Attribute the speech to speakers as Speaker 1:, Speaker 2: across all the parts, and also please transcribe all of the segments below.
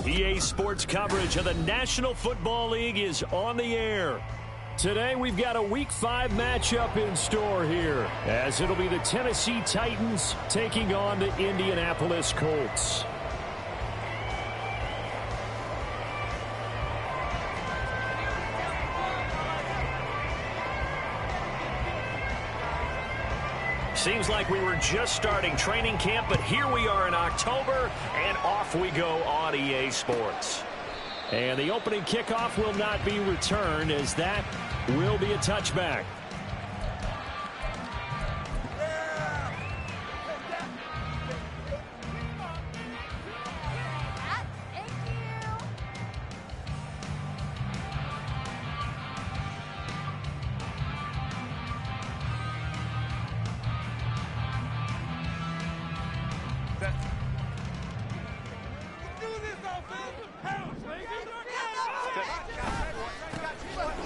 Speaker 1: EA Sports coverage of the National Football League is on the air. Today we've got a Week 5 matchup in store here, as it'll be the Tennessee Titans taking on the Indianapolis Colts. Seems like we were just starting training camp, but here we are in October, and off we go on EA Sports. And the opening kickoff will not be returned, as that will be a touchback.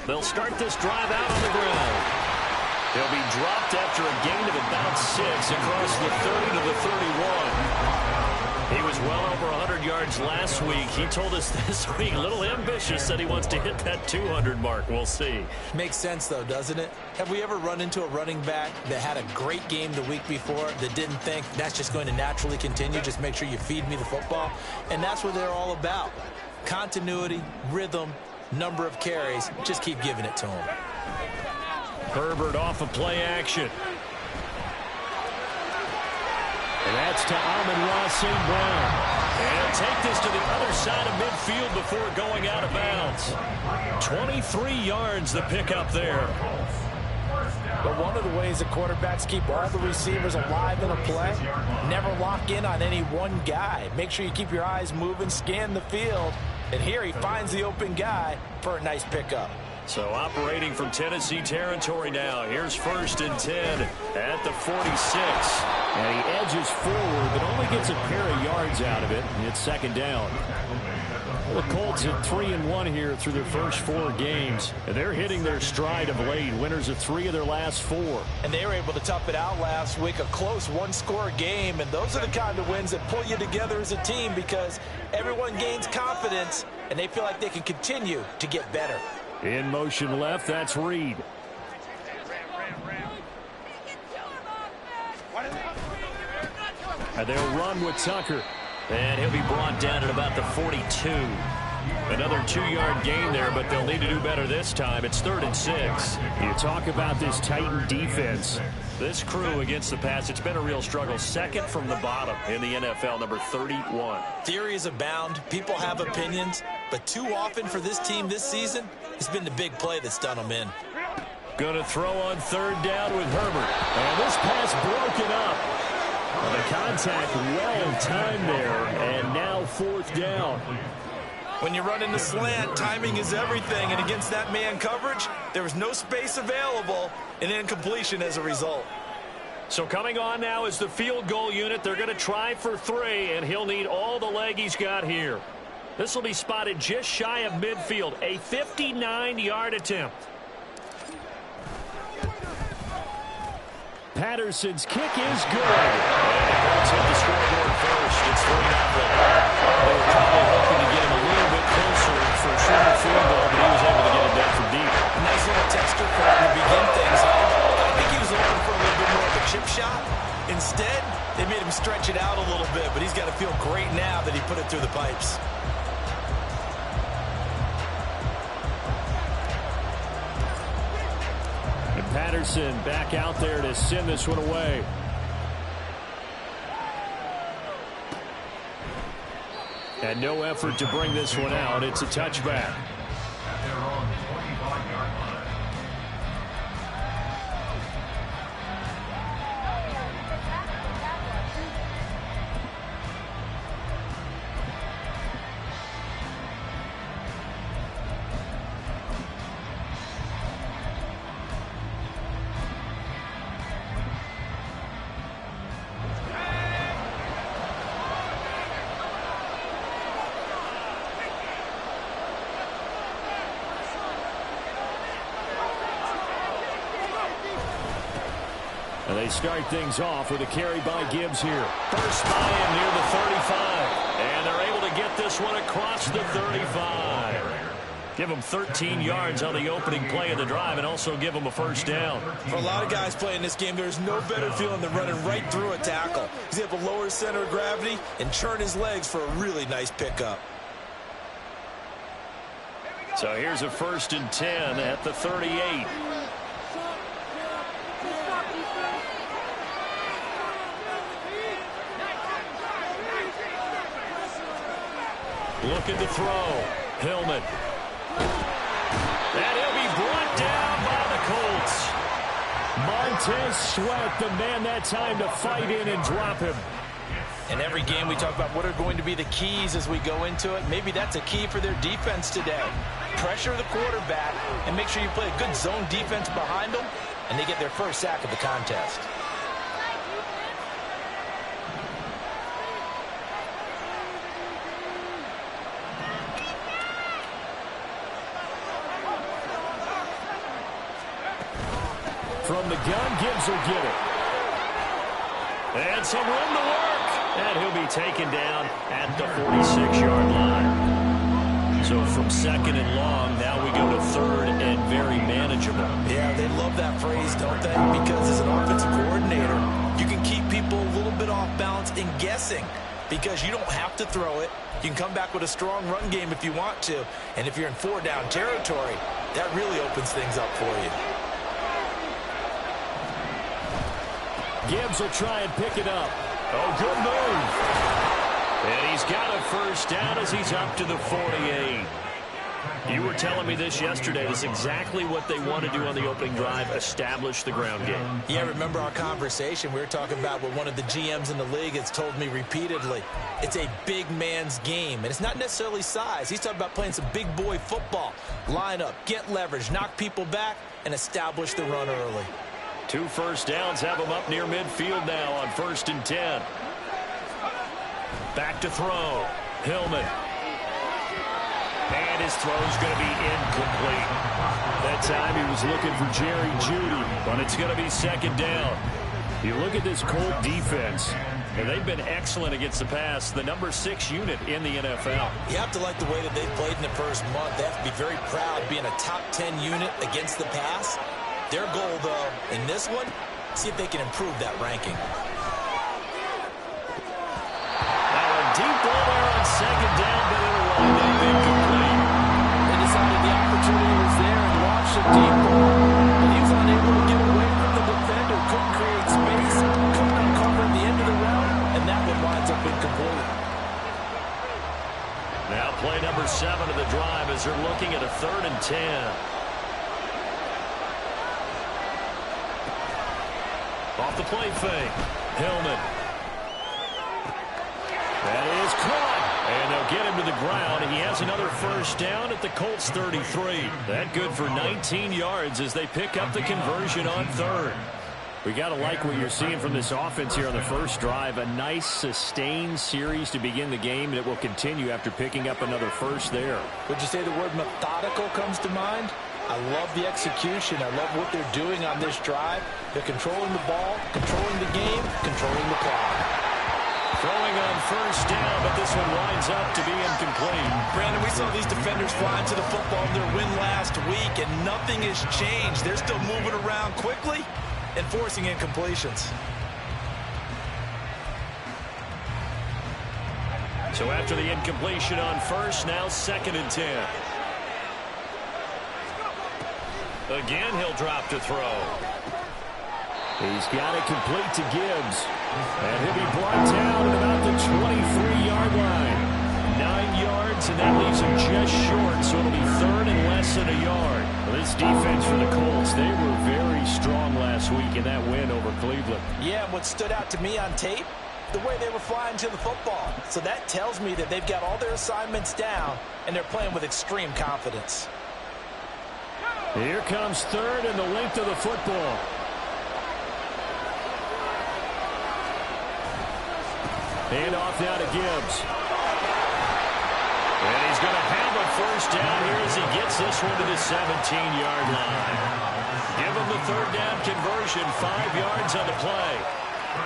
Speaker 1: They'll start this drive out on the ground. They'll be dropped after a gain of about 6 across the 30 to the 31. He was well over 100 yards last week. He told us this week, a little ambitious, said he wants to hit that 200 mark. We'll see.
Speaker 2: Makes sense, though, doesn't it? Have we ever run into a running back that had a great game the week before that didn't think that's just going to naturally continue? Just make sure you feed me the football. And that's what they're all about. Continuity, rhythm, number of carries. Just keep giving it to him.
Speaker 1: Herbert off of play action. And that's to Amon-Ra St. Brown. And he'll take this to the other side of midfield before going out of bounds. 23 yards the pickup there.
Speaker 3: But one of the ways the quarterbacks keep all the receivers alive in a play, never lock in on any one guy. Make sure you keep your eyes moving, scan the field. And here he finds the open guy for a nice pickup.
Speaker 1: So operating from Tennessee territory now. Here's 1st and 10 at the 46. And he edges forward, but only gets a pair of yards out of it. And it's 2nd down. The Colts at 3-1 here through their first 4 games. And they're hitting their stride of late. Winners of 3 of their last 4.
Speaker 3: And they were able to tough it out last week. A close one-score game. And those are the kind of wins that pull you together as a team because everyone gains confidence and they feel like they can continue to get better.
Speaker 1: In motion left, that's Reed. And they'll run with Tucker. And he'll be brought down at about the 42. Another 2-yard gain there, but they'll need to do better this time. It's 3rd and 6. You talk about this Titan defense. This crew against the pass, it's been a real struggle. 2nd from the bottom in the NFL, number 31.
Speaker 2: Theories abound. People have opinions. But too often for this team this season, it's been the big play that's done them in.
Speaker 1: Going to throw on 3rd down with Herbert. And this pass broken up. Well, the contact well timed there, and now 4th down.
Speaker 3: When you run in the slant, timing is everything, and against that man coverage, there was no space available, and incompletion as a result.
Speaker 1: So coming on now is the field goal unit. They're going to try for 3, and he'll need all the leg he's got here. This will be spotted just shy of midfield, a 59-yard attempt. Patterson's kick is good. And it goes hit the scoreboard first. It's 3-0. They were probably hoping to get him a little bit closer for a shorter field goal, but he was able to get it down from deep.
Speaker 2: Nice little texture for him to begin things on. I think he was looking for a little bit more of a chip shot. Instead, they made him stretch it out a little bit, but he's got to feel great now that he put it through the pipes.
Speaker 1: Patterson back out there to send this one away. And no effort to bring this one out. It's a touchback. They start things off with a carry by Gibbs here. First by him near the 35. And they're able to get this one across the 35. Give them 13 yards on the opening play of the drive and also give them a first down.
Speaker 2: For a lot of guys playing this game, there's no better feeling than running right through a tackle. He's able to lower his center of gravity and turn his legs for a really nice pickup.
Speaker 1: So here's a 1st and 10 at the 38. Looking to throw. Hillman. And he'll be brought down by the Colts. Montez Sweat, the man that time to fight in and drop him.
Speaker 3: In every game we talk about what are going to be the keys as we go into it. Maybe that's a key for their defense today. Pressure the quarterback and make sure you play a good zone defense behind them, and they get their first sack of the contest.
Speaker 1: From the gun, Gibbs will get it. And some room to work. And he'll be taken down at the 46-yard line. So from 2nd and long, now we go to 3rd and very manageable.
Speaker 2: Yeah, they love that phrase, don't they? Because as an offensive coordinator, you can keep people a little bit off balance and guessing. Because you don't have to throw it. You can come back with a strong run game if you want to. And if you're in 4-down territory, that really opens things up for you.
Speaker 1: Gibbs will try and pick it up. Oh, good move. And he's got a first down as he's up to the 48. You were telling me this yesterday. This is exactly what they want to do on the opening drive, establish the ground game.
Speaker 2: Yeah, remember our conversation? We were talking about what one of the GMs in the league has told me repeatedly. It's a big man's game, and it's not necessarily size. He's talking about playing some big boy football. Line up, get leverage, knock people back, and establish the run early.
Speaker 1: 2 first downs have them up near midfield now on 1st and 10. Back to throw. Hillman. And his throw's going to be incomplete. That time he was looking for Jerry Jeudy, but it's going to be 2nd down. You look at this Colt defense, and they've been excellent against the pass, the number 6 unit in the NFL.
Speaker 2: You have to like the way that they've played in the first month. They have to be very proud being a top 10 unit against the pass. Their goal, though, in this one, see if they can improve that ranking.
Speaker 1: Now a deep ball there on 2nd down, but it'll wind up incomplete.
Speaker 3: They decided the opportunity was there and launched a deep ball, but he was unable to get away from the defender, couldn't create space, couldn't uncover at the end of the route, and that one winds up incomplete.
Speaker 1: Now play number 7 of the drive as they're looking at a 3rd and 10. Off the play fake. Hillman. That is caught. And they'll get him to the ground. He has another first down at the Colts 33. That good for 19 yards as they pick up the conversion on 3rd. We got to like what you're seeing from this offense here on the first drive. A nice sustained series to begin the game, and it will continue after picking up another first there.
Speaker 3: Would you say the word methodical comes to mind? I love the execution. I love what they're doing on this drive. They're controlling the ball, controlling the game, controlling the clock.
Speaker 1: Throwing on first down, but this one winds up to be incomplete.
Speaker 2: Brandon, we saw these defenders flying to the football in their win last week, and nothing has changed. They're still moving around quickly and forcing incompletions.
Speaker 1: So after the incompletion on first, now 2nd and 10. Again, he'll drop to throw. He's got it complete to Gibbs. And he'll be brought down at about the 23-yard line. 9 yards, and that leaves him just short, so it'll be 3rd and less than a yard. Well, this defense for the Colts, they were very strong last week in that win over Cleveland.
Speaker 3: Yeah, what stood out to me on tape, the way they were flying to the football. So that tells me that they've got all their assignments down, and they're playing with extreme confidence.
Speaker 1: Here comes 3rd and the length of the football. Hand off now to Gibbs. And he's going to have a first down here as he gets this one to the 17-yard line. Give them the third down conversion, 5 yards on the play.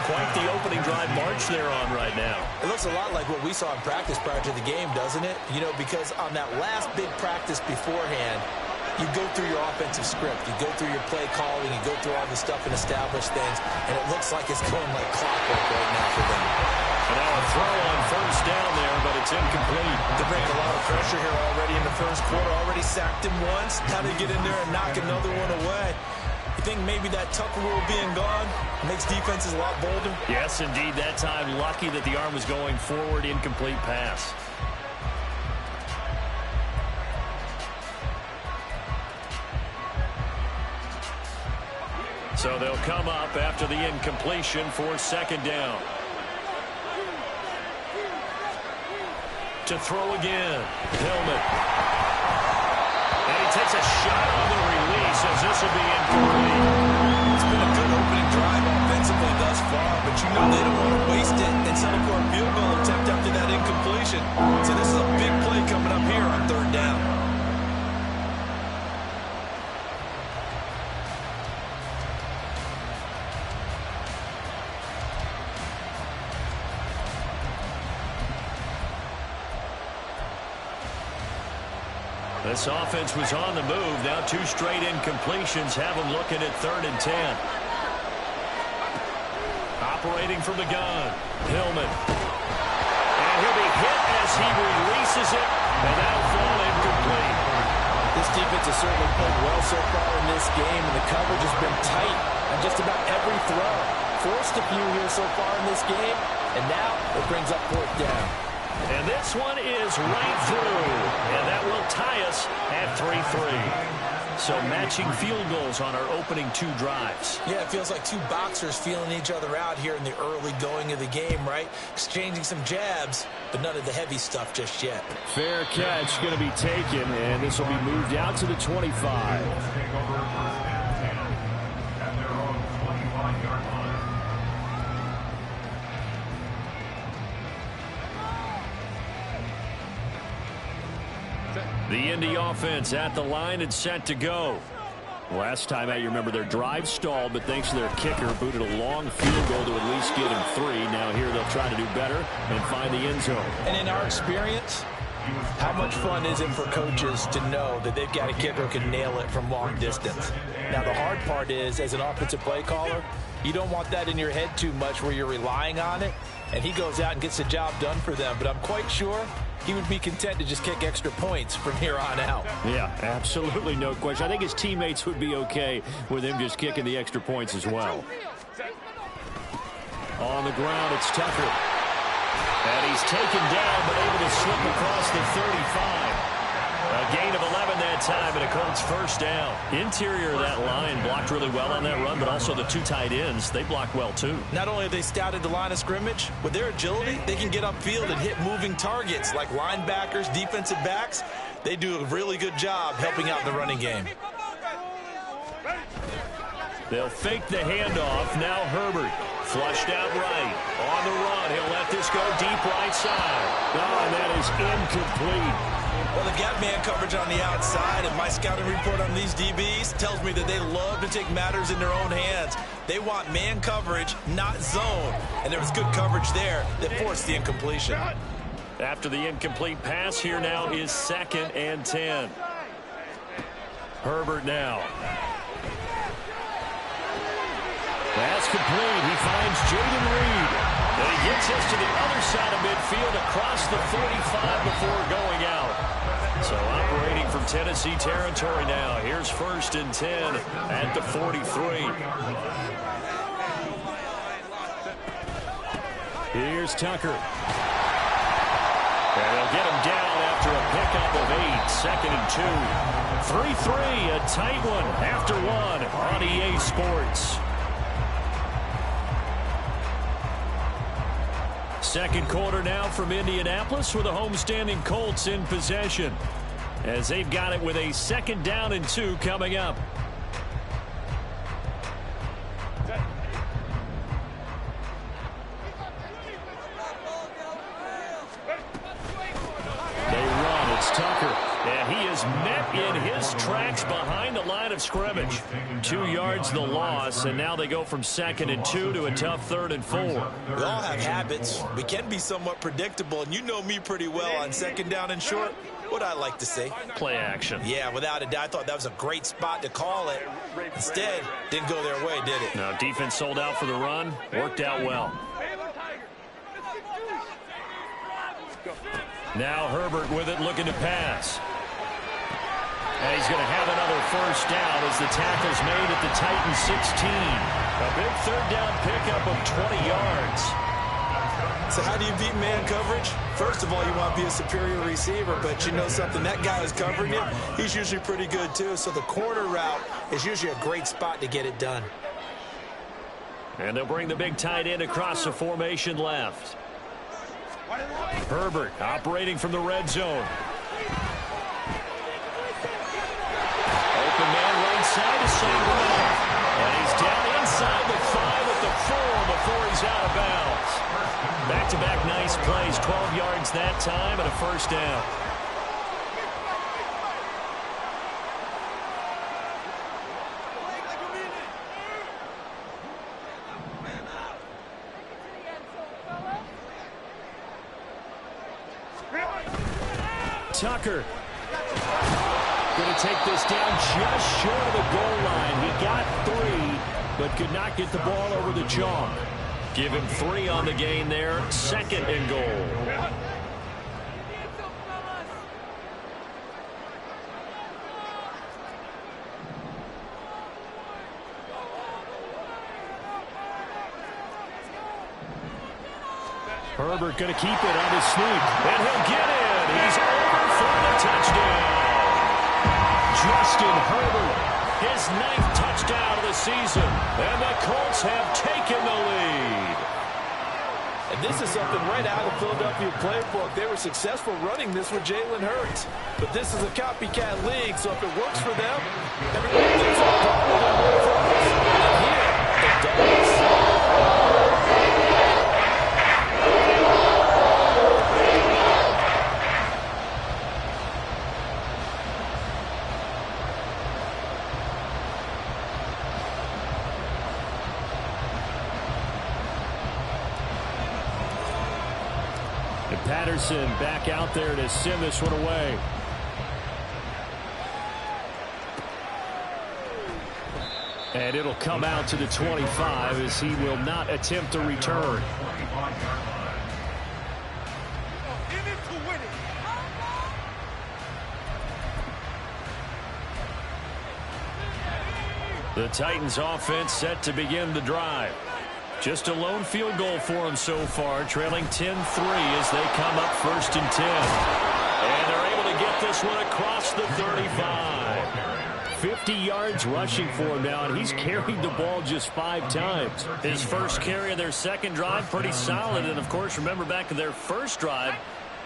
Speaker 1: Quite the opening drive march they're on right now.
Speaker 2: It looks a lot like what we saw in practice prior to the game, doesn't it? You know, because on that last big practice beforehand, you go through your offensive script, you go through your play calling, you go through all the stuff and establish things, and it looks like it's going like clockwork right now for them.
Speaker 1: And now a throw on first down there, but it's incomplete.
Speaker 2: They're bringing a lot of pressure here already in the first quarter. Already sacked him once. Now they get in there and knock another one away. You think maybe that Tucker rule being gone makes defenses a lot bolder?
Speaker 1: Yes, indeed. That time, lucky that the arm was going forward, incomplete pass. So they'll come up after the incompletion for second down. To throw again, Hillman. And he takes a shot on the release as this will be incomplete.
Speaker 2: It's been a good opening drive offensively thus far, but you know they don't want to waste it and settle for a field goal attempt after that incompletion. So this is a big play coming up here on third down.
Speaker 1: This offense was on the move. Now 2 straight incompletions have them looking at 3rd and 10. Operating from the gun, Hillman. And he'll be hit as he releases it, and that'll fall incomplete.
Speaker 3: This defense has certainly played well so far in this game, and the coverage has been tight on just about every throw. Forced a few here so far in this game, and now it brings up 4th down.
Speaker 1: And this one is right through, and that will tie us at 3-3. So matching field goals on our opening 2 drives.
Speaker 2: Yeah, it feels like 2 boxers feeling each other out here in the early going of the game, right? Exchanging some jabs, but none of the heavy stuff just yet.
Speaker 1: Fair catch going to be taken, and this will be moved out to the 25. The Indy offense at the line and set to go. Last time out, you remember their drive stalled, but thanks to their kicker, booted a long field goal to at least get him 3. Now here they'll try to do better and find the end zone.
Speaker 2: And in our experience, how much fun is it for coaches to know that they've got a kicker who can nail it from long distance? Now, the hard part is, as an offensive play caller, you don't want that in your head too much where you're relying on it, and he goes out and gets the job done for them. But I'm quite sure he would be content to just kick extra points from here on out.
Speaker 1: Yeah, absolutely no question. I think his teammates would be okay with him just kicking the extra points as well. On the ground, it's Tucker. And he's taken down, but able to slip across the 35. A gain of 11 that time, and a Colts first down. Interior of that line blocked really well on that run, but also the 2 tight ends, they blocked well too.
Speaker 2: Not only have they scouted the line of scrimmage, with their agility, they can get upfield and hit moving targets like linebackers, defensive backs. They do a really good job helping out in the running game.
Speaker 1: They'll fake the handoff. Now Herbert flushed out right. On the run, he'll let this go deep right side. Oh, and that is incomplete.
Speaker 2: Well, they got man coverage on the outside, and my scouting report on these DBs tells me that they love to take matters in their own hands. They want man coverage, not zone. And there was good coverage there that forced the incompletion.
Speaker 1: After the incomplete pass, here now is 2nd and 10. Herbert now. That's complete. He finds Jaden Reed. And he gets us to the other side of midfield across the 45 before going out. So operating from Tennessee territory now. Here's 1st and 10 at the 43. Here's Tucker. And they'll get him down after a pickup of 8. 2nd and 2. 3-3, a tight one after 1 on EA Sports. Second quarter now from Indianapolis with the homestanding Colts in possession as they've got it with a 2nd down and 2 coming up. They run. It's Tucker. And he is met in his tracks behind the line of scrimmage. 2 yards the loss, and now they go from 2nd and 2 to a tough 3rd and 4.
Speaker 2: We all have habits. We can be somewhat predictable, and you know me pretty well on 2nd down and short. What I like to see.
Speaker 1: Play action.
Speaker 2: Yeah, without a doubt. I thought that was a great spot to call it. Instead, didn't go their way, did it?
Speaker 1: No, defense sold out for the run. Worked out well. Now Herbert with it, looking to pass. And he's going to have another first down as the tackle's made at the Titans 16. A big 3rd down pickup of 20 yards.
Speaker 2: So how do you beat man coverage? First of all, you want to be a superior receiver, but you know something, that guy who's covering you, he's usually pretty good too. So the corner route is usually a great spot to get it done.
Speaker 1: And they'll bring the big tight end across the formation left. Herbert operating from the red zone. Open man right side is Sanguine. And he's down inside the 5 at the 4 before he's out of bounds. Back-to-back nice plays, 12 yards that time and a first down. Tucker going to take this down just short of the goal line. He got 3, but could not get the ball over the chalk. Give him 3 on the gain there. 2nd and goal. Herbert going to keep it on his sneak, and he'll get in. He's over for the touchdown. Justin Herbert, his 9th touchdown of the season, and the Colts have taken the lead.
Speaker 3: And this is something right out of the Philadelphia playbook. They were successful running this with Jalen Hurts. But this is a copycat league, so if it works for them, everybody thinks it'll probably work for us. And here, it does.
Speaker 1: Patterson back out there to send this one away. And it'll come out to the 25 as he will not attempt a return. The Titans offense set to begin the drive. Just a lone field goal for them so far, trailing 10-3 as they come up 1st and 10. And they're able to get this one across the 35. 50 yards rushing for him now, and he's carried the ball just 5 times. His first carry of their 2nd drive, pretty solid. And, of course, remember back to their 1st drive,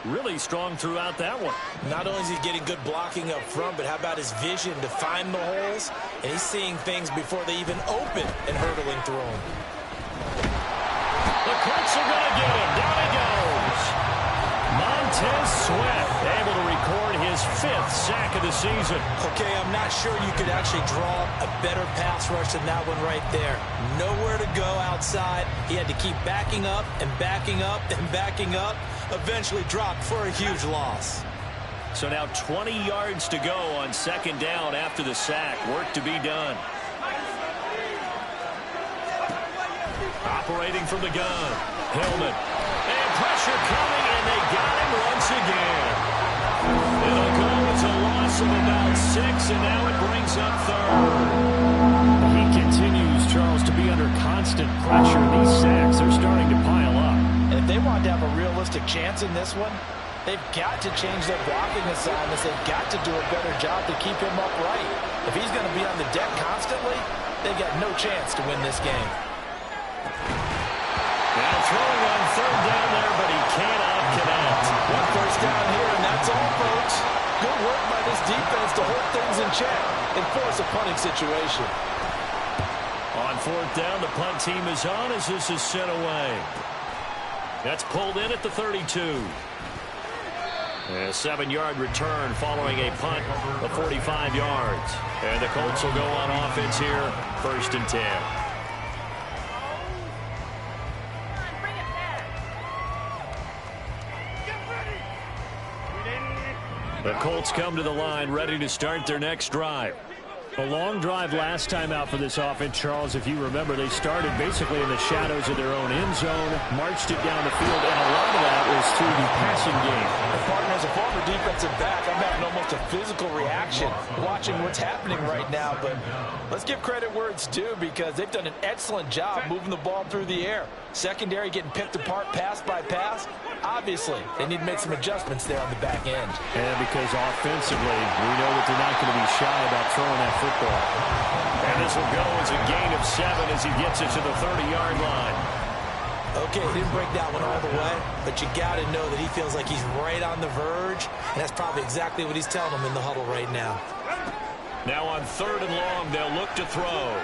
Speaker 1: really strong throughout that one.
Speaker 2: Not only is he getting good blocking up front, but how about his vision to find the holes? And he's seeing things before they even open and hurdling through them.
Speaker 1: The Colts are going to get him. Down he goes. Montez Sweat able to record his 5th sack of the season.
Speaker 2: Okay, I'm not sure you could actually draw a better pass rush than that one right there. Nowhere to go outside. He had to keep backing up and backing up and backing up. Eventually dropped for a huge loss.
Speaker 1: So now 20 yards to go on 2nd down after the sack. Work to be done. Operating from the gun, Hillman. And pressure coming, and they got him once again. It'll go as a loss of about 6, and now it brings up 3rd. He continues, Charles, to be under constant pressure. These sacks are starting to pile up.
Speaker 3: And if they want to have a realistic chance in this one, they've got to change their blocking assignments. They've got to do a better job to keep him upright. If he's going to be on the deck constantly, they've got no chance to win this game.
Speaker 1: Now throwing on 3rd down there, but he cannot connect.
Speaker 3: One first down here, and that's all, folks. Good work by this defense to hold things in check and force a punting situation.
Speaker 1: On 4th down, the punt team is on as this is sent away. That's pulled in at the 32. A 7-yard return following a punt of 45 yards. And the Colts will go on offense here, 1st and 10. The Colts come to the line, ready to start their next drive. A long drive last time out for this offense, Charles. If you remember, they started basically in the shadows of their own end zone, marched it down the field, and a lot of that was through the passing game.
Speaker 3: Partner, as a former defensive back, I'm having almost a physical reaction watching what's happening right now. But let's give credit where it's due, because they've done an excellent job moving the ball through the air. Secondary getting picked apart pass by pass. Obviously, they need to make some adjustments there on the back end.
Speaker 1: And because offensively, we know that they're not going to be shy about throwing that football. And this will go as a gain of 7 as he gets it to the 30-yard line.
Speaker 2: Okay, he didn't break that one all the way, but you got to know that he feels like he's right on the verge, and that's probably exactly what he's telling him in the huddle right now.
Speaker 1: Now on 3rd and long, they'll look to throw.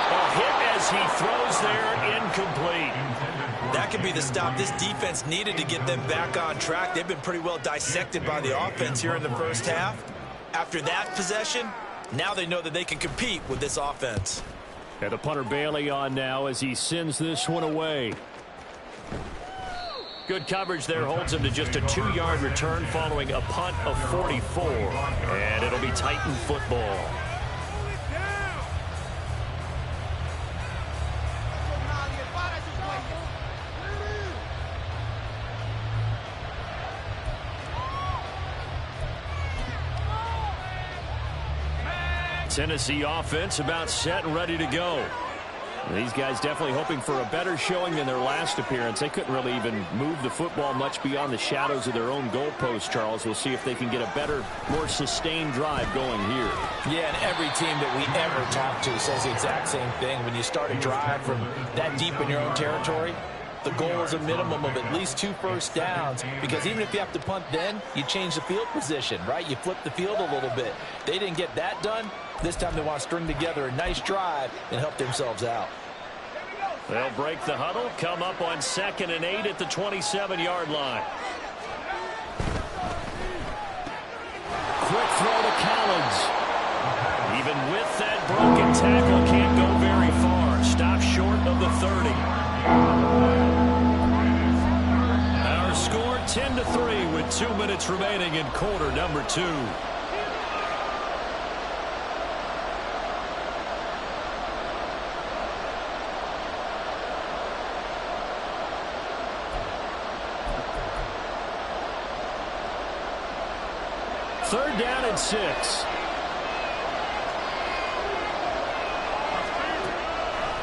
Speaker 1: A hit as he throws there, incomplete.
Speaker 2: That could be the stop this defense needed to get them back on track. They've been pretty well dissected by the offense here in the first half. After that possession, now they know that they can compete with this offense.
Speaker 1: And the punter Bailey on now as he sends this one away. Good coverage there, holds him to just a 2-yard return following a punt of 44. And it'll be Titan football. Tennessee offense about set and ready to go. These guys definitely hoping for a better showing than their last appearance. They couldn't really even move the football much beyond the shadows of their own goalpost, Charles. We'll see if they can get a better, more sustained drive going here.
Speaker 3: Yeah, and every team that we ever talk to says the exact same thing. When you start a drive from that deep in your own territory, the goal is a minimum of at least 2 first downs, because even if you have to punt then, you change the field position, right? You flip the field a little bit. They didn't get that done. This time they want to string together a nice drive and help themselves out.
Speaker 1: They'll break the huddle, come up on 2nd and 8 at the 27-yard line. Quick throw to Collins. Even with that broken tackle, can't go very far. Stop short of the 30. Our score 10-3 with 2 minutes remaining in quarter number 2. Third down and 6.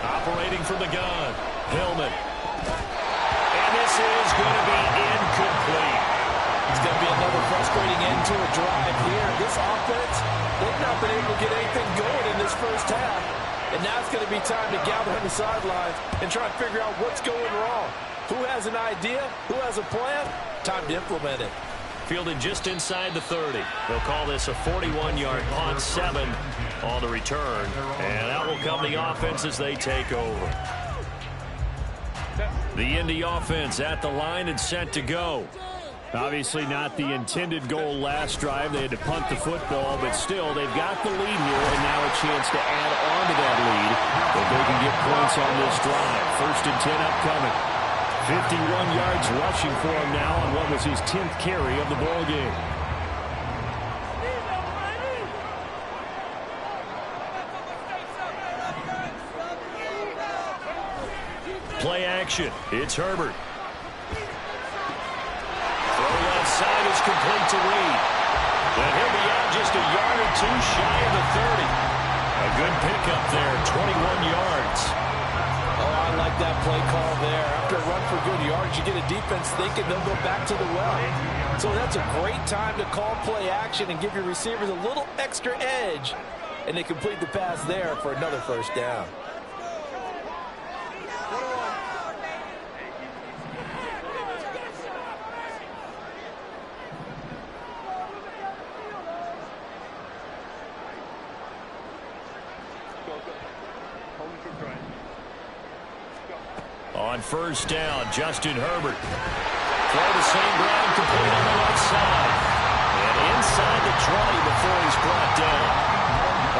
Speaker 1: Operating from the gun. Hillman. And this is going to be incomplete.
Speaker 3: It's going to be another frustrating end to a drive here. This offense, they've not been able to get anything going in this first half. And now it's going to be time to gather on the sidelines and try to figure out what's going wrong. Who has an idea? Who has a plan? Time to implement it.
Speaker 1: Fielded just inside the 30. They'll call this a 41-yard punt, 7 on the return. And out will come the offense as they take over. The Indy offense at the line and set to go. Obviously not the intended goal last drive. They had to punt the football, but still they've got the lead here, and now a chance to add on to that lead if they can get points on this drive. 1st and 10 upcoming. 51 yards rushing for him now on what was his 10th carry of the ball game. Play action. It's Herbert. Throw left side is complete to Reed. And he'll be out just a yard or 2 shy of the 30. A good pickup there, 21 yards.
Speaker 3: Oh, I like that play call there. After a run for good yards, you get a defense thinking they'll go back to the well. So that's a great time to call play action and give your receivers a little extra edge. And they complete the pass there for another first down.
Speaker 1: On 1st down, Justin Herbert. throw the same ground, complete on the left side. And inside the 20 before he's brought down.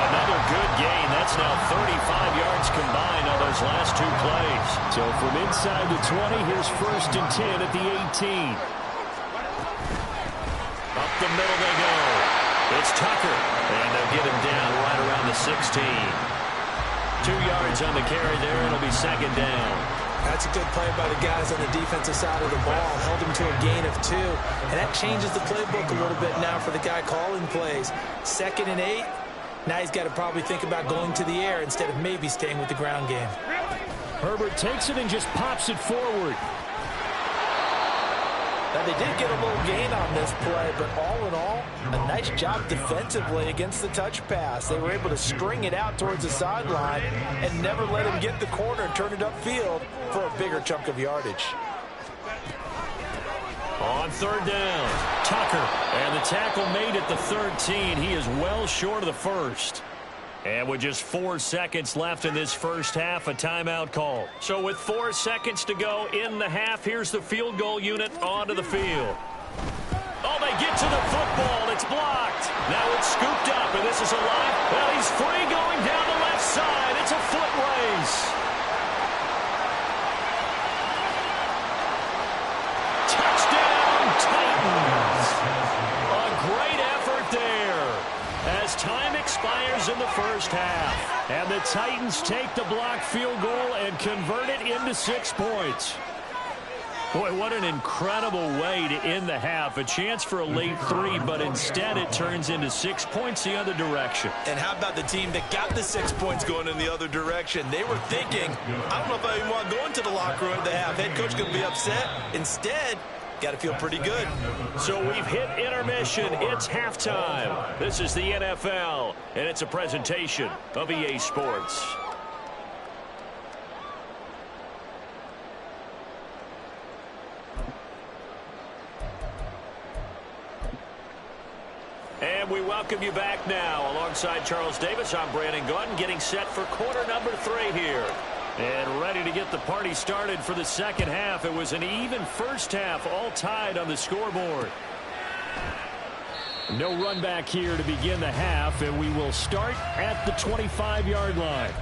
Speaker 1: Another good gain. That's now 35 yards combined on those last two plays.
Speaker 4: So from inside the 20, here's 1st and 10 at the 18.
Speaker 1: Up the middle they go. It's Tucker. And they'll get him down right around the 16. 2 yards on the carry there. It'll be 2nd down.
Speaker 2: That's a good play by the guys on the defensive side of the ball. Held him to a gain of 2. And that changes the playbook a little bit now for the guy calling plays. 2nd and 8. Now he's got to probably think about going to the air instead of maybe staying with the ground game.
Speaker 4: Herbert takes it and just pops it forward.
Speaker 3: Now, they did get a little gain on this play, but all in all, a nice job defensively against the touch pass. They were able to string it out towards the sideline and never let him get the corner and turn it upfield for a bigger chunk of yardage.
Speaker 1: On 3rd down, Tucker. And the tackle made at the 13. He is well short of the 1st. And with just 4 seconds left in this first half, a timeout call. So with 4 seconds to go in the half, here's the field goal unit onto the field. Oh, they get to the football. It's blocked. Now it's scooped up, and this is alive. Well, he's free going down the left side. It's a foot race. Titans. A great effort there as time expires in the first half.
Speaker 4: And the Titans take the blocked field goal and convert it into 6 points.
Speaker 1: Boy, what an incredible way to end the half. A chance for a late 3, but instead it turns into 6 points the other direction.
Speaker 2: And how about the team that got the 6 points going in the other direction? They were thinking, I don't know if I even want to go into the locker room at the half. Head coach going to be upset. Instead, got to feel pretty good.
Speaker 1: So we've hit intermission. It's halftime. This is the NFL, and it's a presentation of EA Sports. And we welcome you back now. Alongside Charles Davis, I'm Brandon Gautin, getting set for quarter number 3 here. And ready to get the party started for the second half. It was an even first half, all tied on the scoreboard.
Speaker 4: No run back here to begin the half, and we will start at the 25-yard line.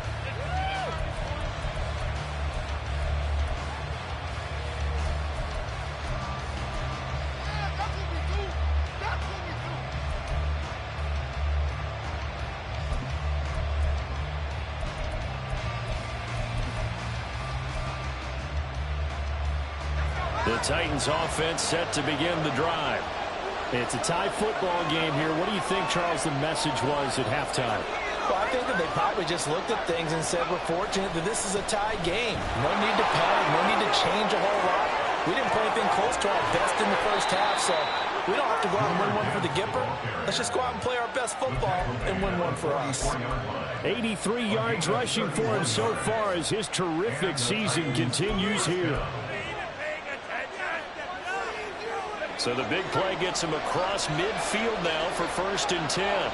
Speaker 1: The Titans offense set to begin the drive.
Speaker 4: It's a tie football game here. What do you think, Charles, the message was at halftime?
Speaker 3: Well, I think that they probably just looked at things and said, we're fortunate that this is a tie game. No need to panic, no need to change a whole lot. We didn't play anything close to our best in the first half, so we don't have to go out and win one for the Gipper. Let's just go out and play our best football and win one for us.
Speaker 4: 83 yards rushing for him so far as his terrific season continues here.
Speaker 1: So the big play gets him across midfield now for 1st and 10.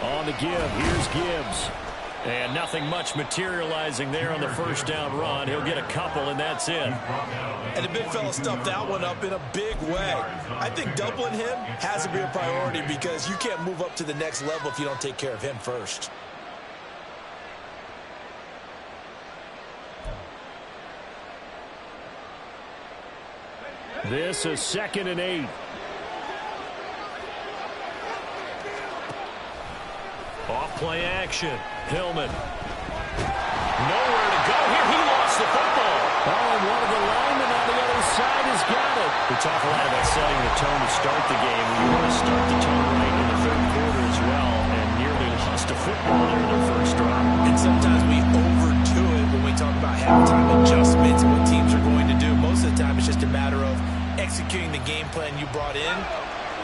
Speaker 4: On the give, here's Gibbs.
Speaker 1: And nothing much materializing there on the first down run. He'll get a couple, and that's it.
Speaker 2: And the big fella stuffed that one up in a big way. I think doubling him has to be a priority because you can't move up to the next level if you don't take care of him first.
Speaker 4: This is 2nd and 8.
Speaker 1: Off play action. Hillman. Nowhere to go here. He lost the football.
Speaker 4: Oh, and one of the linemen on the other side has got it.
Speaker 1: We talk a lot about setting the tone to start the game. You want to start the tone right in the 3rd quarter as well, and nearly lost a football there in their first drive.
Speaker 2: And sometimes we overdo it when we talk about halftime adjustments and what teams are going to do. Most of the time, it's just a matter of executing the game plan you brought in.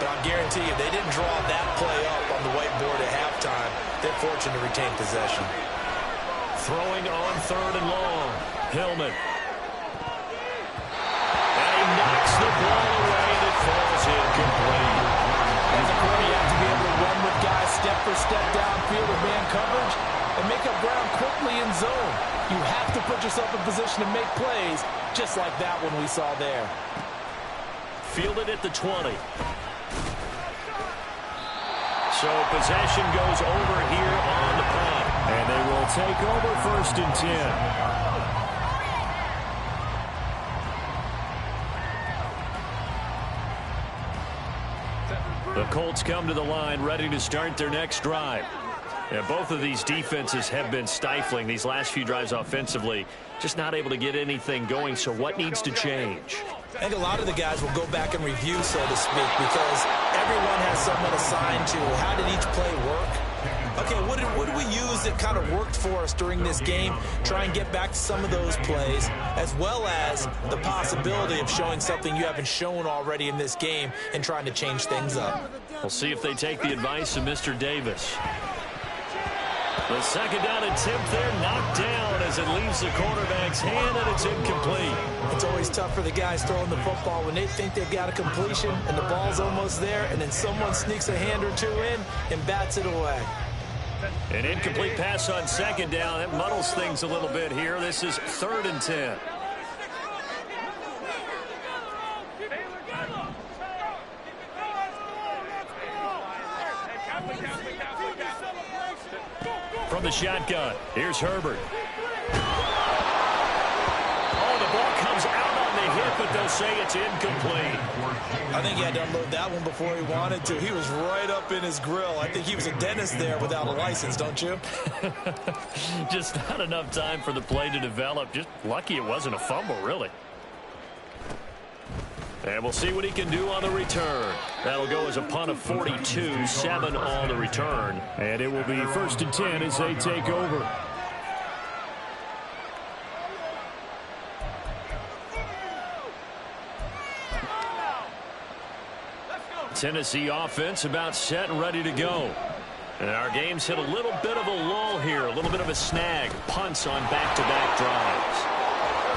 Speaker 2: But I'll guarantee you, they didn't draw that play up on the whiteboard at halftime. They're fortunate to retain possession.
Speaker 1: Throwing on 3rd and long. Hillman. And he knocks the ball away, and it falls incomplete.
Speaker 3: As a quarterback, you have to be able to run with guys step for step downfield with man coverage. in zone. You have to put yourself in position to make plays, just like that one we saw there.
Speaker 1: Fielded at the 20. So possession goes over here on the punt.
Speaker 4: And they will take over 1st and 10.
Speaker 1: The Colts come to the line ready to start their next drive. Yeah, both of these defenses have been stifling these last few drives offensively. Just not able to get anything going, so what needs to change?
Speaker 2: I think a lot of the guys will go back and review, so to speak, because everyone has someone assigned to how did each play work. Okay, what did we use that kind of worked for us during this game? Try and get back to some of those plays, as well as the possibility of showing something you haven't shown already in this game and trying to change things up.
Speaker 1: We'll see if they take the advice of Mr. Davis. The 2nd down attempt there knocked down as it leaves the quarterback's hand, and it's incomplete.
Speaker 2: It's always tough for the guys throwing the football when they think they've got a completion and the ball's almost there, and then someone sneaks a hand or two in and bats it away.
Speaker 1: An incomplete pass on 2nd down. It muddles things a little bit here. This is 3rd and 10. From the shotgun, here's Herbert. Oh, the ball comes out on the hit, but they'll say it's incomplete.
Speaker 2: I think he had to unload that one before he wanted to. He was right up in his grill. I think he was a dentist there without a license, don't you?
Speaker 1: Just not enough time for the play to develop. Just lucky it wasn't a fumble, really. And we'll see what he can do on the return. That'll go as a punt of 42, 7 on the return.
Speaker 4: And it will be 1st and 10 as they take over.
Speaker 1: Tennessee offense about set and ready to go. And our game's hit a little bit of a lull here, a little bit of a snag. Punts on back-to-back drives.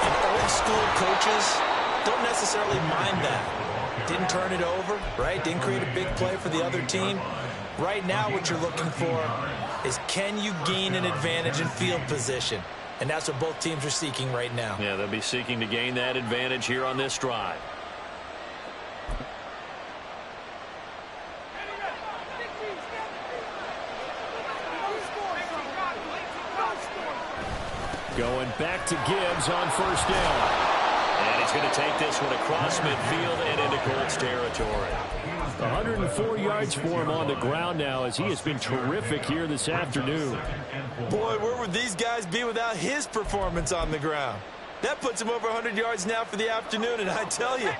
Speaker 2: And old school coaches don't necessarily mind that. Didn't turn it over, right? Didn't create a big play for the other team. Right now what you're looking for is, can you gain an advantage in field position? And that's what both teams are seeking right now.
Speaker 1: Yeah, they'll be seeking to gain that advantage here on this drive.
Speaker 4: Going back to Gibbs on 1st down.
Speaker 1: And he's going to take this one across midfield and into Colts territory.
Speaker 4: 104 yards for him on the ground now, as he has been terrific here this afternoon.
Speaker 2: Boy, where would these guys be without his performance on the ground? That puts him over 100 yards now for the afternoon, and I tell you,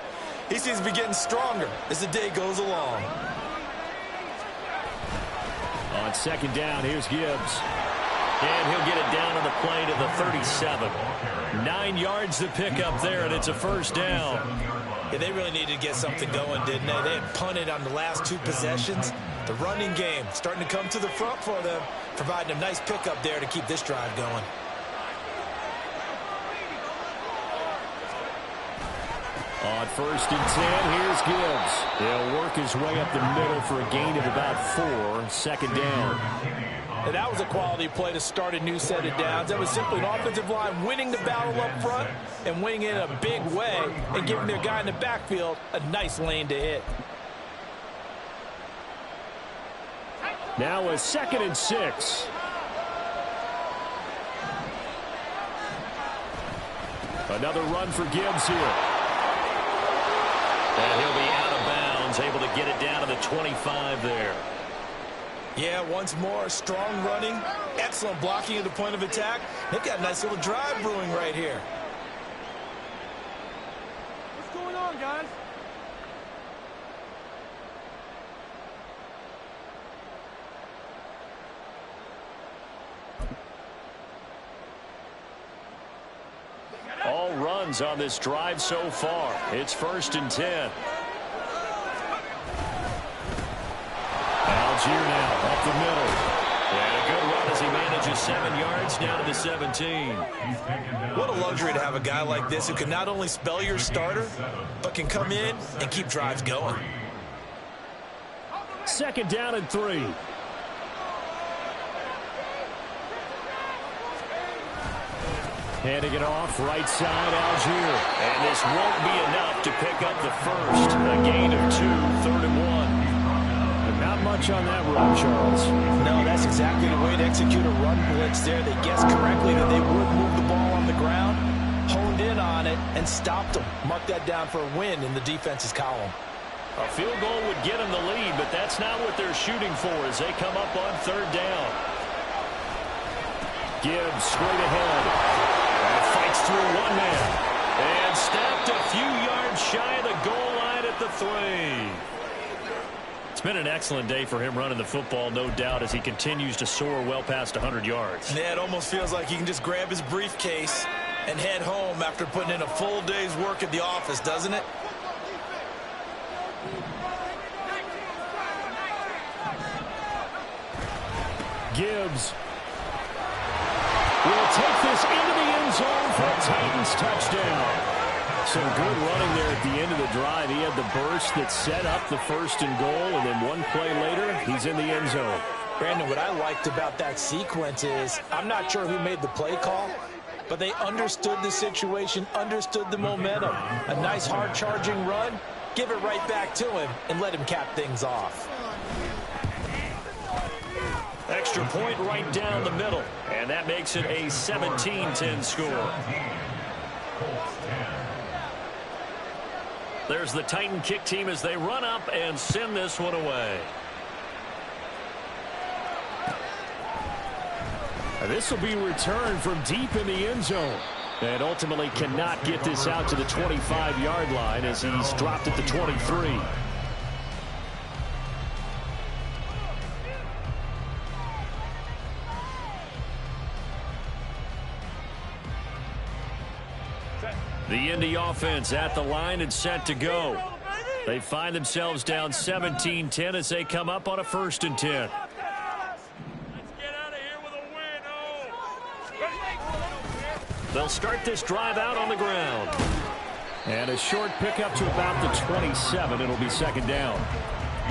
Speaker 2: he seems to be getting stronger as the day goes along.
Speaker 4: On 2nd down, here's Gibbs.
Speaker 1: And he'll get it down on the play to the 37. 9 yards to pick up there, and it's a 1st down.
Speaker 2: Yeah, they really needed to get something going, didn't they? They had punted on the last 2 possessions. The running game starting to come to the front for them, providing a nice pickup there to keep this drive going.
Speaker 4: On 1st and 10, here's Gibbs. He'll work his way up the middle for a gain of about 4. 2nd down.
Speaker 3: And that was a quality play to start a new set of downs. That was simply an offensive line winning the battle up front and winning it in a big way and giving their guy in the backfield a nice lane to hit.
Speaker 4: Now a 2nd and 6. Another run for Gibbs here.
Speaker 1: And he'll be out of bounds, able to get it down to the 25 there.
Speaker 2: Yeah, once more, strong running, excellent blocking at the point of attack. They've got a nice little drive brewing right here.
Speaker 5: What's going on, guys?
Speaker 1: All runs on this drive so far. It's 1st and 10. Algier now up the middle. And a good run as he manages 7 yards down to the 17.
Speaker 2: What a luxury to have a guy like this who can not only spell your starter, but can come in and keep drives going.
Speaker 4: 2nd down and 3. Handing it off, right side, Algier.
Speaker 1: And this won't be enough to pick up the first. A gain of 2, 3rd and 1.
Speaker 4: Not much on that run, Charles.
Speaker 3: No, that's exactly the way to execute a run blitz there. They guessed correctly that they would move the ball on the ground, honed in on it, and stopped them. Mark that down for a win in the defense's column.
Speaker 1: A field goal would get them the lead, but that's not what they're shooting for as they come up on 3rd down.
Speaker 4: Gibbs straight ahead.
Speaker 1: And fights through one man. And snapped a few yards shy of the goal line at the 3. It's been an excellent day for him running the football, no doubt, as he continues to soar well past 100 yards.
Speaker 2: Yeah, it almost feels like he can just grab his briefcase and head home after putting in a full day's work at the office, doesn't it?
Speaker 4: Gibbs will take this into the end zone for a Titans touchdown. Some good running there at the end of the drive. He had the burst that set up the 1st and goal, and then one play later, he's in the end zone.
Speaker 3: Brandon, what I liked about that sequence is I'm not sure who made the play call, but they understood the situation, understood the momentum. A nice hard-charging run, give it right back to him, and let him cap things off.
Speaker 1: Extra point right down the middle, and that makes it a 17-10 score. There's the Titan kick team as they run up and send this one away.
Speaker 4: This will be returned from deep in the end zone. And ultimately cannot get this out to the 25-yard line as he's dropped at the 23. The Indy offense at the line and set to go. They find themselves down 17-10 as they come up on a 1st and 10.
Speaker 1: They'll start this drive out on the ground.
Speaker 4: And a short pickup to about the 27. It'll be 2nd down.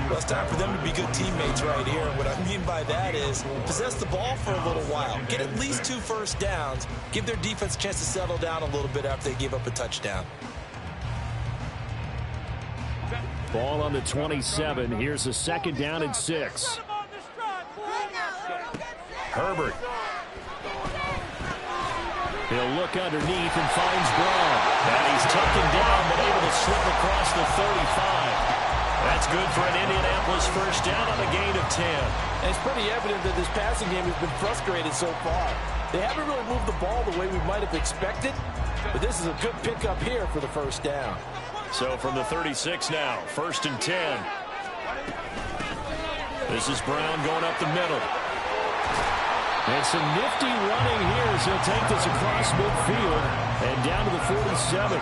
Speaker 2: Well, it's time for them to be good teammates right here. What I mean by that is possess the ball for a little while. Get at least 2 first downs. Give their defense a chance to settle down a little bit after they give up a touchdown.
Speaker 4: Ball on the 27. Here's a 2nd down and 6. Herbert. He'll look underneath and finds Brown.
Speaker 1: And he's taken down but able to slip across the 35. That's good for an Indianapolis 1st down on a gain of 10.
Speaker 3: And it's pretty evident that this passing game has been frustrated so far. They haven't really moved the ball the way we might have expected, but this is a good pickup here for the 1st down.
Speaker 1: So from the 36 now, 1st and 10. This is Brown going up the middle.
Speaker 4: And some nifty running here as he'll take this across midfield and down to the 47.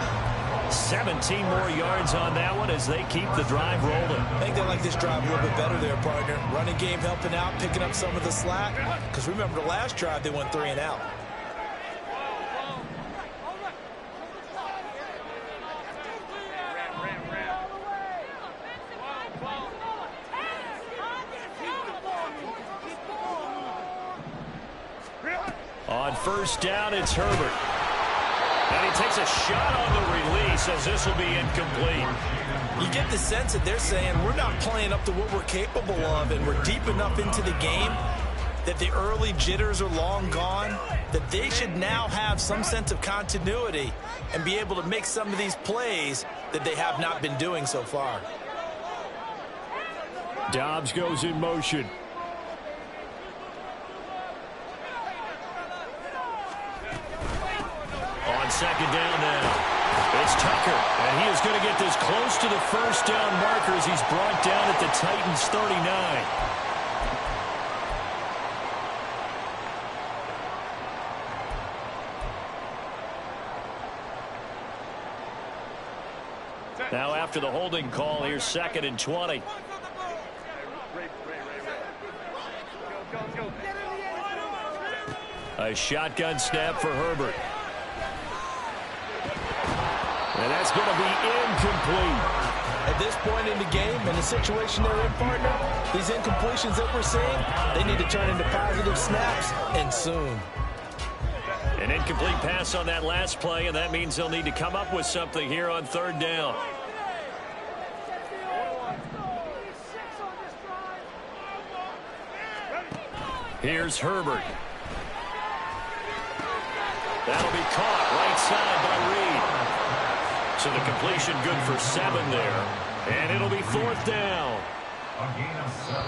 Speaker 1: 17 more yards on that one as they keep the drive rolling.
Speaker 2: I think they like this drive a little bit better there, partner. Running game helping out, picking up some of the slack. Because remember, the last drive they went 3 and out.
Speaker 1: On 1st down, it's Herbert. And he takes a shot on the release as this will be incomplete.
Speaker 2: You get the sense that they're saying we're not playing up to what we're capable of, and we're deep enough into the game that the early jitters are long gone, that they should now have some sense of continuity and be able to make some of these plays that they have not been doing so far.
Speaker 4: Dobbs goes in motion.
Speaker 1: On 2nd down now, it's Tucker, and he is going to get this close to the 1st down marker as he's brought down at the Titans 39. Now after the holding call, here's 2nd and 20. A shotgun snap for Herbert. And that's going to be incomplete.
Speaker 3: At this point in the game, and the situation they're in, partner, these incompletions that we're seeing, they need to turn into positive snaps, and soon.
Speaker 1: An incomplete pass on that last play, and that means they'll need to come up with something here on third down. Here's Herbert. That'll be caught right side by Reed. So the completion good for 7 there. And it'll be 4th down.
Speaker 6: A gain of 7.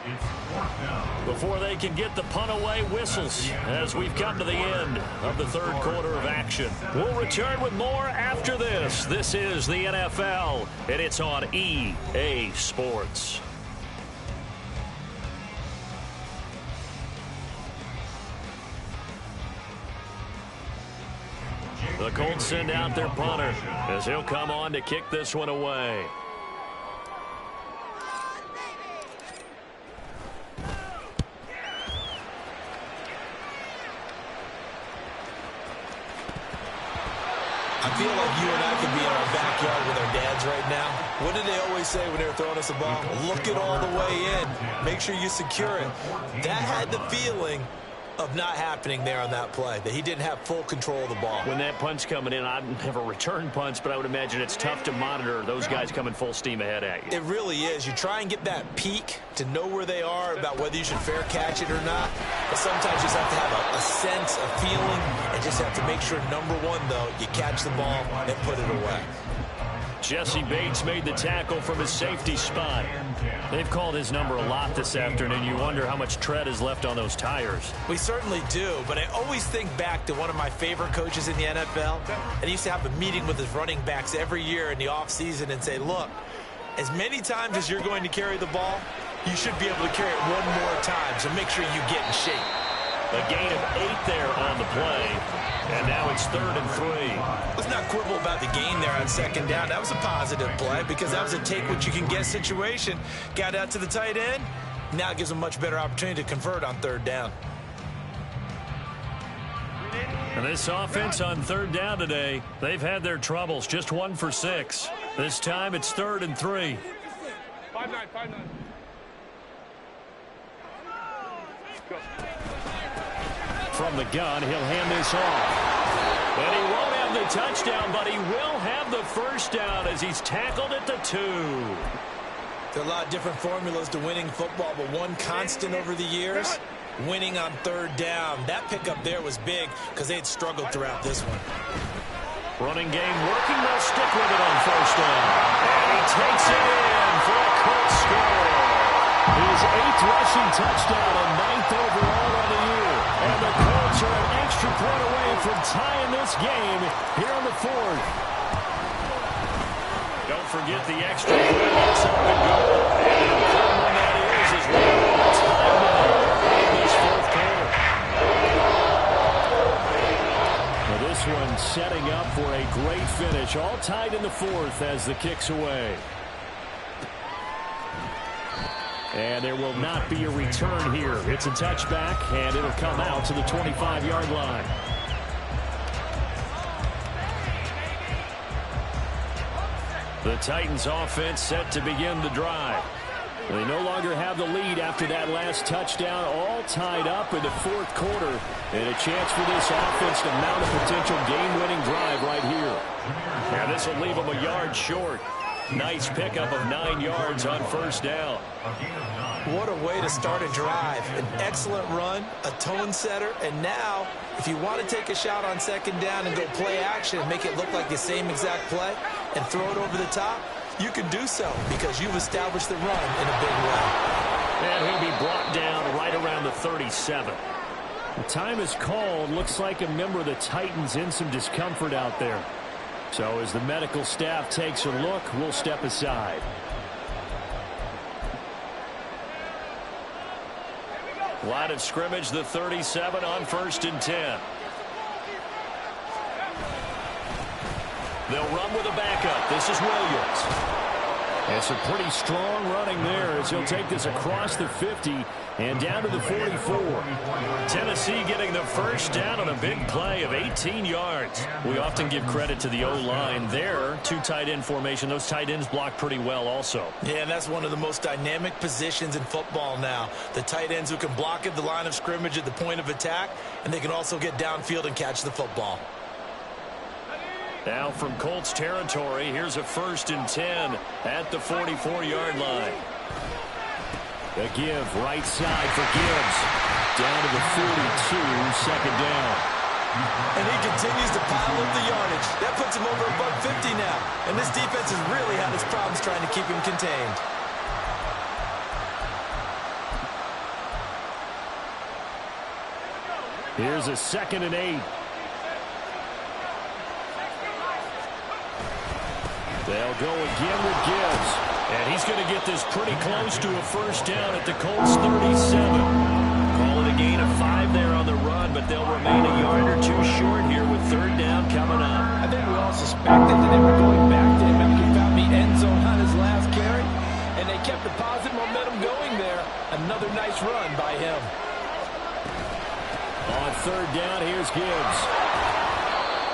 Speaker 6: It's 4th down.
Speaker 1: Before they can get the punt away, whistles as we've come to the end of the third quarter of action. We'll return with more after this. This is the NFL, and it's on EA Sports. The Colts send out their punter as he'll come on to kick this one away.
Speaker 2: I feel like you and I could be in our backyard with our dads right now. What did they always say when they were throwing us a ball? Look it all the way in. Make sure you secure it. That had the feeling of not happening there on that play, that he didn't have full control of the ball.
Speaker 1: When that punch coming in, I've never returned punts, but I would imagine it's tough to monitor those guys coming full steam ahead at you.
Speaker 2: It really is. You try and get that peek to know where they are, about whether you should fair catch it or not. But sometimes you just have to have a sense, a feeling, and just have to make sure, number one, though, you catch the ball and put it away.
Speaker 1: Jesse Bates made the tackle from his safety spot. They've called his number a lot this afternoon. You wonder how much tread is left on those tires.
Speaker 2: We certainly do, but I always think back to one of my favorite coaches in the NFL. And he used to have a meeting with his running backs every year in the offseason and say, look, as many times as you're going to carry the ball, you should be able to carry it one more time, so make sure you get in shape.
Speaker 1: A gain of 8 there on the play, and now it's 3rd and 3.
Speaker 2: Let's not quibble about the gain there on 2nd down. That was a positive play because that was a take-what-you-can-get situation. Got out to the tight end. Now it gives them a much better opportunity to convert on 3rd down.
Speaker 1: And this offense on 3rd down today, they've had their troubles. Just 1 for 6. This time it's 3rd and 3.
Speaker 5: 5-9, 5-9. Go.
Speaker 1: From the gun, he'll hand this off. And he won't have the touchdown, but he will have the first down as he's tackled at the 2.
Speaker 2: There are a lot of different formulas to winning football, but one constant over the years, winning on 3rd down. That pickup there was big because they had struggled throughout this one.
Speaker 1: Running game working. They'll stick with it on 1st down. And he takes it in for a Colts score. His 8th rushing touchdown and 9th overall on the year. And the Colts are an extra point away from tying this game here on the 4th. Don't forget the extra point. That's up and good. And an important one that is as well. Timeout in this 4th quarter. Now this one setting up for a great finish. All tied in the 4th as the kick's away. And there will not be a return here. It's a touchback, and it'll come out to the 25-yard line. The Titans offense set to begin the drive. They no longer have the lead after that last touchdown, all tied up in the 4th quarter. And a chance for this offense to mount a potential game-winning drive right here. Now this will leave them a yard short. Nice pickup of 9 yards on 1st down.
Speaker 2: What a way to start a drive. An excellent run, a tone setter, and now, if you want to take a shot on 2nd down and go play action and make it look like the same exact play and throw it over the top, you can do so because you've established the run in a big way.
Speaker 1: And he'll be brought down right around the 37. The time is called. Looks like a member of the Titans in some discomfort out there. So as the medical staff takes a look, we'll step aside. Line of scrimmage, the 37 on 1st and 10. They'll run with a backup. This is Williams.
Speaker 4: And some pretty strong running there as he'll take this across the 50 and down to the 44.
Speaker 1: Tennessee getting the first down on a big play of 18 yards. We often give credit to the O-line there. Two tight end formation. Those tight ends block pretty well also.
Speaker 2: Yeah, and that's one of the most dynamic positions in football now. The tight ends who can block at the line of scrimmage at the point of attack, and they can also get downfield and catch the football.
Speaker 1: Now from Colts territory, here's a 1st and 10 at the 44-yard line.
Speaker 4: The give right side for Gibbs. Down to the 42, second down.
Speaker 2: And he continues to pile up the yardage. That puts him over above 50 now. And this defense has really had its problems trying to keep him contained.
Speaker 4: Here's a 2nd and 8. They'll go again with Gibbs.
Speaker 1: And he's going to get this pretty close to a first down at the Colts 37. Call it a gain of 5 there on the run, but they'll remain a yard or two short here with 3rd down coming up.
Speaker 3: I think we all suspected that they were going back to him after he found the end zone on his last carry, and they kept the positive momentum going there. Another nice run by him.
Speaker 4: On 3rd down, here's Gibbs.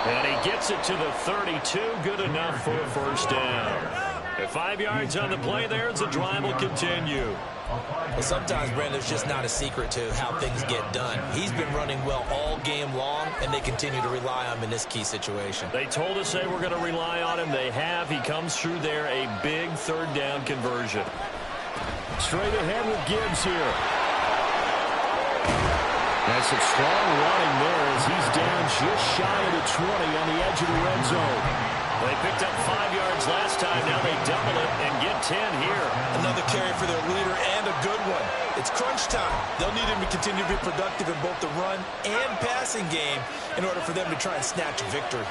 Speaker 1: And he gets it to the 32. Good enough for a first down. At 5 yards on the play there, the drive will continue.
Speaker 2: Well, sometimes, Brandon, it's just not a secret to how things get done. He's been running well all game long, and they continue to rely on him in this key situation.
Speaker 1: They told us they were going to rely on him. They have. He comes through there, a big 3rd down conversion.
Speaker 4: Straight ahead with Gibbs here. That's some strong running there as he's down just shy of the 20 on the edge of the red zone.
Speaker 1: They picked up 5 yards last time. Now they double it and get 10 here.
Speaker 2: Another carry for their leader and a good one. It's crunch time. They'll need him to continue to be productive in both the run and passing game in order for them to try and snatch a victory.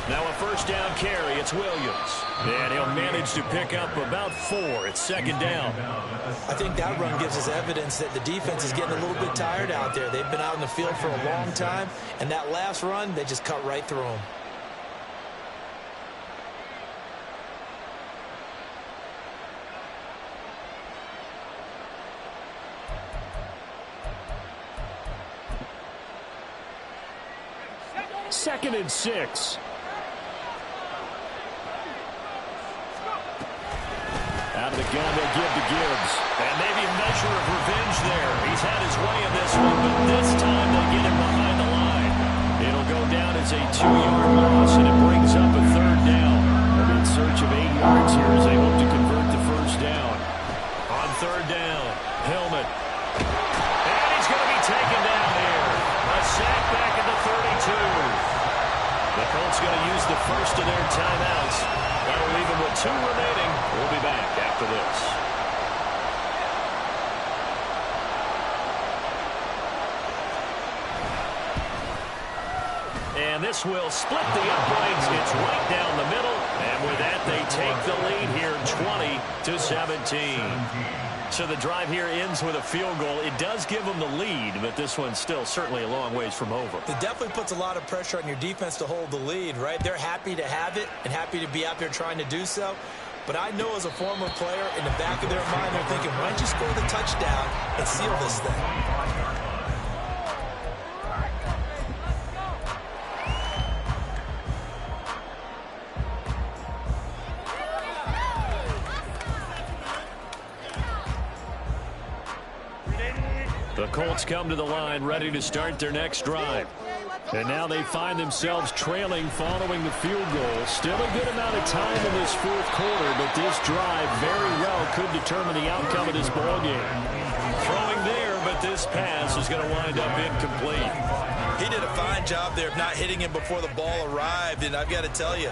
Speaker 1: Now a first down carry. It's Williams. And he'll manage to pick up about 4. It's 2nd down.
Speaker 2: I think that run gives us evidence that the defense is getting a little bit tired out there. They've been out in the field for a long time, and that last run, they just cut right through them.
Speaker 4: Second and 6. Out of the gun, they'll give to Gibbs.
Speaker 1: And maybe a measure of revenge there. He's had his way in this one, but this time they get him behind the line. It'll go down as a 2-yard loss, and it brings up a 3rd down.
Speaker 4: They're in search of 8 yards here as they hope to convert the first down.
Speaker 1: On 3rd down, Hillman. And he's going to be taken down here. A sack back at the 32. The Colts going to use the first of their timeouts. That'll leave them with 2 remaining. We'll be back after this. And this will split the uprights. It's right down the middle. And with that, they take the lead here 20-17. So the drive here ends with a field goal. It does give them the lead, but this one's still certainly a long ways from over.
Speaker 2: It definitely puts a lot of pressure on your defense to hold the lead, right? They're happy to have it and happy to be out there trying to do so. But I know as a former player, in the back of their mind, they're thinking, why don't you score the touchdown and seal this thing?
Speaker 1: The Colts come to the line ready to start their next drive.
Speaker 4: And now they find themselves trailing following the field goal. Still a good amount of time in this 4th quarter, but this drive very well could determine the outcome of this ballgame.
Speaker 1: Throwing there, but this pass is going to wind up incomplete.
Speaker 2: He did a fine job there of not hitting him before the ball arrived, and I've got to tell you,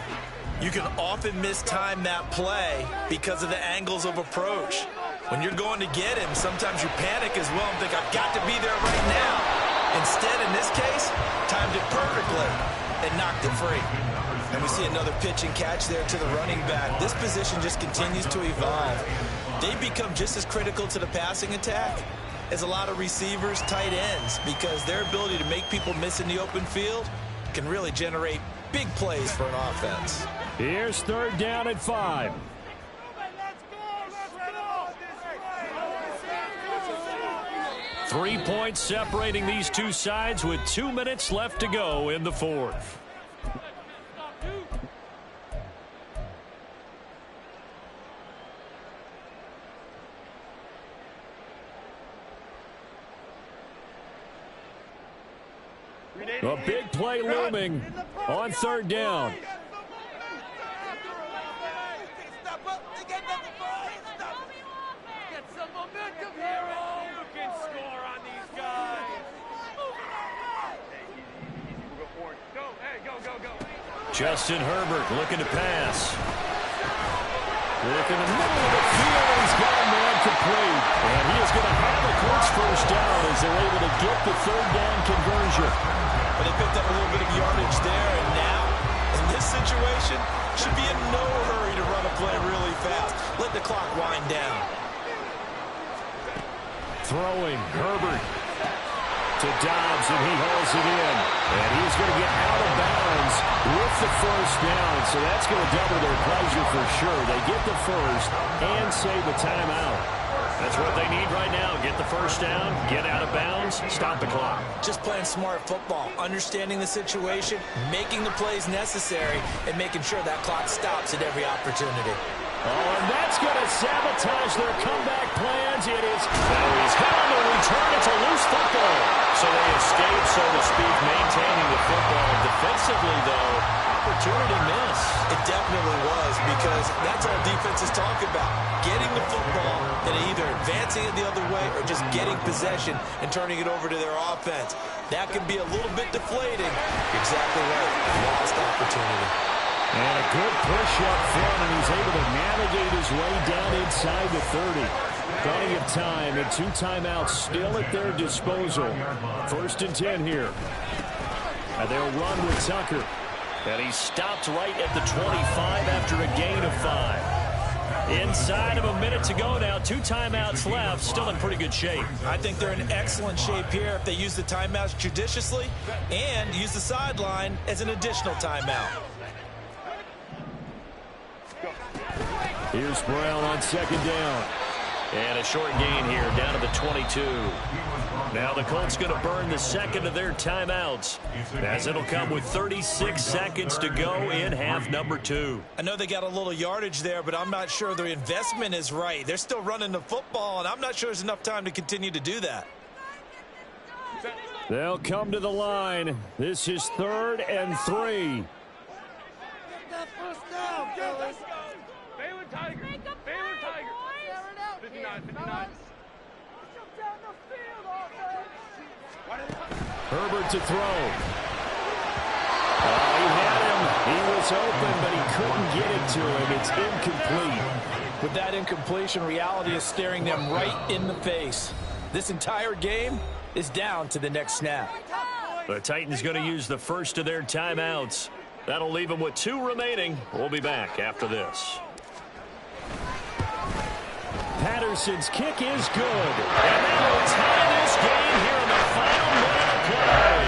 Speaker 2: you can often mistime that play because of the angles of approach. When you're going to get him, sometimes you panic as well and think, I've got to be there right now. Instead, in this case, timed it perfectly and knocked it free. And we see another pitch and catch there to the running back. This position just continues to evolve. They become just as critical to the passing attack as a lot of receivers, tight ends, because their ability to make people miss in the open field can really generate big plays for an offense.
Speaker 4: Here's 3rd down and 5.
Speaker 1: Three points separating these two sides with 2 minutes left to go in the 4th.
Speaker 4: A big play looming on 3rd down.
Speaker 1: Justin Herbert looking to pass. Look in the middle of the field. He's got a man complete. And he is going to have a Colts first down as they're able to get the 3rd down conversion.
Speaker 2: But they picked up a little bit of yardage there, and now, in this situation, should be in no hurry to run a play really fast. Let the clock wind down.
Speaker 1: Throwing, Herbert to Dobbs, and he hauls it in. And he's going to get out of bounds with the first down. So that's going to double their pleasure for sure. They get the first and save a timeout. That's what they need right now. Get the first down, get out of bounds, stop the clock.
Speaker 2: Just playing smart football, understanding the situation, making the plays necessary, and making sure that clock stops at every opportunity.
Speaker 1: Oh, and that's going to sabotage their comeback plans. It is. Now he's got on the return. It's a loose football. So they escape, so to speak, maintaining the football. Defensively, though, opportunity miss.
Speaker 2: It definitely was, because that's all defenses talk about. Getting the football and either advancing it the other way or just getting possession and turning it over to their offense. That can be a little bit deflating. Exactly right. Lost opportunity.
Speaker 1: And a good push up front, and he's able to navigate his way down inside the 30. Plenty of time, and 2 timeouts still at their disposal. 1st and 10 here. And they'll run with Tucker. And he stopped right at the 25 after a gain of 5. Inside of a minute to go now. 2 timeouts left. Still in pretty good shape.
Speaker 2: I think they're in excellent shape here if they use the timeouts judiciously and use the sideline as an additional timeout.
Speaker 1: Here's Brown on 2nd down. And a short gain here, down to the 22. Now the Colts going to burn the 2nd of their timeouts, as it'll come with 36 seconds to go in half number 2.
Speaker 2: I know they got a little yardage there, but I'm not sure their investment is right. They're still running the football, and I'm not sure there's enough time to continue to do that.
Speaker 4: They'll come to the line. This is 3rd and 3.
Speaker 5: Get that first down, fellas. Baylor Tiger. Baylor Tiger. 59, 59.
Speaker 4: Herbert to throw. He had him. He was open, but he couldn't get it to him. It's incomplete.
Speaker 3: With that incompletion, reality is staring them right in the face. This entire game is down to the next snap.
Speaker 1: The Titans going to use the first of their timeouts. That'll leave them with 2 remaining. We'll be back after this.
Speaker 4: Patterson's kick is good.
Speaker 1: And they will tie this game here in the final minute of play.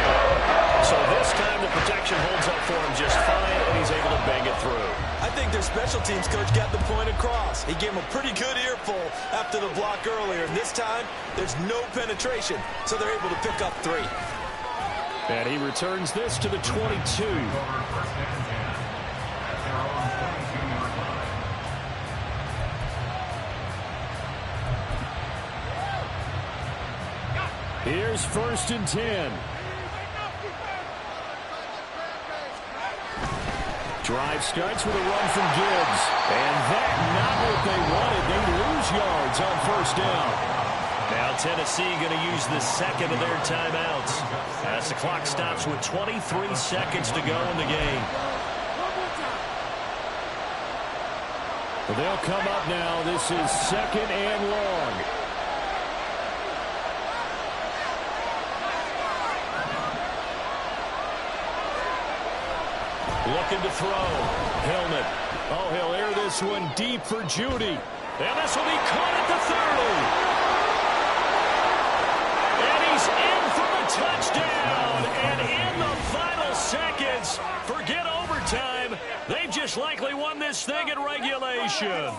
Speaker 1: So this time the protection holds up for him just fine, and he's able to bang it through.
Speaker 2: I think their special teams coach got the point across. He gave him a pretty good earful after the block earlier. And this time, there's no penetration, so they're able to pick up 3.
Speaker 4: And he returns this to the 22. Here's 1st and 10. Drive starts with a run from Gibbs. And that not what they wanted. They lose yards on 1st down.
Speaker 1: Now Tennessee going to use the 2nd of their timeouts as the clock stops with 23 seconds to go in the game.
Speaker 4: Well, they'll come up now. This is 2nd and long.
Speaker 1: Looking to throw. Hillman.
Speaker 4: Oh, he'll air this one deep for Judy.
Speaker 1: And this will be caught at the 30. And he's in for the touchdown. And in the final seconds, forget overtime. They've just likely last thing in regulation.